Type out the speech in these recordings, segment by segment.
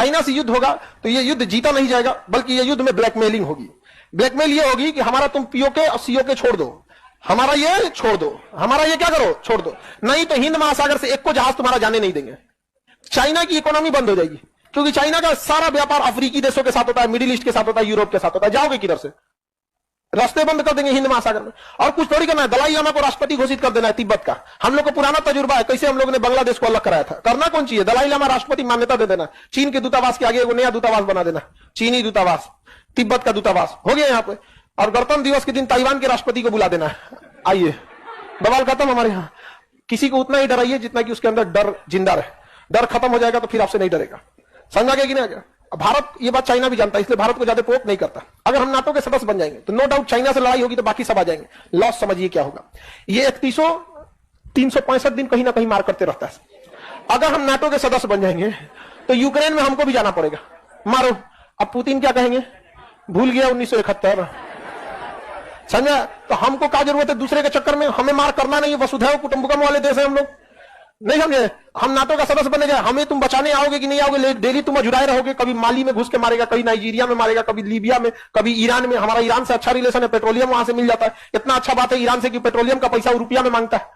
China से युद्ध होगा तो ये युद्ध जीता नहीं जाएगा, बल्कि ये युद्ध में ब्लैकमेलिंग होगी। ब्लैकमेल ये होगी कि हमारा तुम पीओके और सीओके छोड़ दो, हमारा ये छोड़ दो, हमारा ये क्या करो छोड़ दो, नहीं तो हिंद महासागर से एक को जहाज तुम्हारा जाने नहीं देंगे। चाइना की इकोनॉमी बंद हो जाएगी, क्योंकि चाइना का सारा व्यापार अफ्रीकी देशों के साथ होता है, मिडिल ईस्ट के साथ होता है, यूरोप के साथ होता है। जाओगे किधर से? रास्ते बंद कर देंगे हिंद महासागर में। और कुछ थोड़ी करना है, दलाई लामा को राष्ट्रपति घोषित कर देना है तिब्बत का। हम लोग को पुराना तजुर्बा है, कैसे हम लोग ने बांग्लादेश को अलग कराया था। करना कौन चाहिए? दलाई लामा राष्ट्रपति मान्यता दे देना, चीन के दूतावास के आगे एक नया दूतावास बना देना, चीनी दूतावास, तिब्बत का दूतावास हो गया यहाँ पे। और गणतंत्र दिवस के दिन ताइवान के राष्ट्रपति को बुला देना है, आइए बवाल खत्म। हमारे यहाँ किसी को उतना ही डराइए जितना कि उसके अंदर डर जिंदा रहे। डर खत्म हो जाएगा तो फिर आपसे नहीं डरेगा। समझा गया कि नहीं? भारत ये बात चाइना भी जानता है, इसलिए भारत को ज्यादा प्रोवोक नहीं करता। अगर हम नाटो के सदस्य बन जाएंगे तो नो डाउट चाइना से लड़ाई होगी तो बाकी सब आ जाएंगे। लॉस समझिए क्या होगा। ये 365 दिन कहीं ना कहीं मार करते रहता है। अगर हम नाटो के सदस्य बन जाएंगे तो यूक्रेन में हमको भी जाना पड़ेगा, मारो। अब पुतिन क्या कहेंगे? भूल गया 1971। समझा? तो हमको क्या जरूरत है दूसरे के चक्कर में? हमें मार करना नहीं है, वसुधैव कुटुंबकम वाले देश है हम लोग, नहीं समझे? हम नाटो का सदस्य बने जाए, हमें तुम बचाने आओगे कि नहीं आओगे? डेली तुम अजुराए रहोगे, कभी माली में घुस के मारेगा, कभी नाइजीरिया में मारेगा, कभी लीबिया में, कभी ईरान में। हमारा ईरान से अच्छा रिलेशन है, पेट्रोलियम वहां से मिल जाता है। इतना अच्छा बात है ईरान से कि पेट्रोलियम का पैसा रुपया में मांगता है।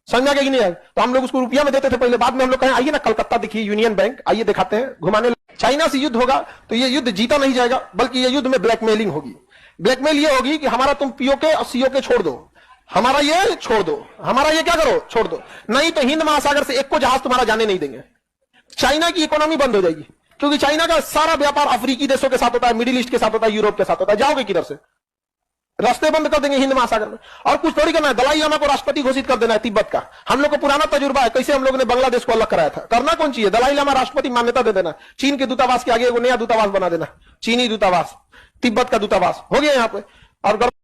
समझा गया कि नहीं? तो हम लोग उसको रुपया में देते थे पहले, बाद में हम लोग कहें आइए ना कलकत्ता दिखिए यूनियन बैंक, आइए दिखाते हैं घुमाने। चाइना से युद्ध होगा तो ये युद्ध जीता नहीं जाएगा, बल्कि ये युद्ध में ब्लैकमेलिंग होगी। ब्लैकमेल ये होगी कि हमारा तुम पीओके और सीओके छोड़ दो, हमारा ये छोड़ दो, हमारा ये क्या करो छोड़ दो, नहीं तो हिंद महासागर से एक को जहाज तुम्हारा जाने नहीं देंगे। चाइना की इकोनॉमी बंद हो जाएगी, क्योंकि चाइना का सारा व्यापार अफ्रीकी देशों के साथ होता है, मिडिल ईस्ट के साथ होता है, यूरोप के साथ होता है। जाओगे किधर से? रास्ते बंद कर देंगे हिंद महासागर में। और कुछ थोड़ी करना है, दलाई लामा को राष्ट्रपति घोषित कर देना है तिब्बत का। हम लोग को पुराना तजुर्बा है, कैसे हम लोग ने बांग्लादेश को अलग कराया था। करना कौन चाहिए? दलाई लामा राष्ट्रपति मान्यता दे देना, चीन के दूतावास के आगे एक नया दूतावास बना देना, चीनी दूतावास, तिब्बत का दूतावास हो गया यहाँ पे। और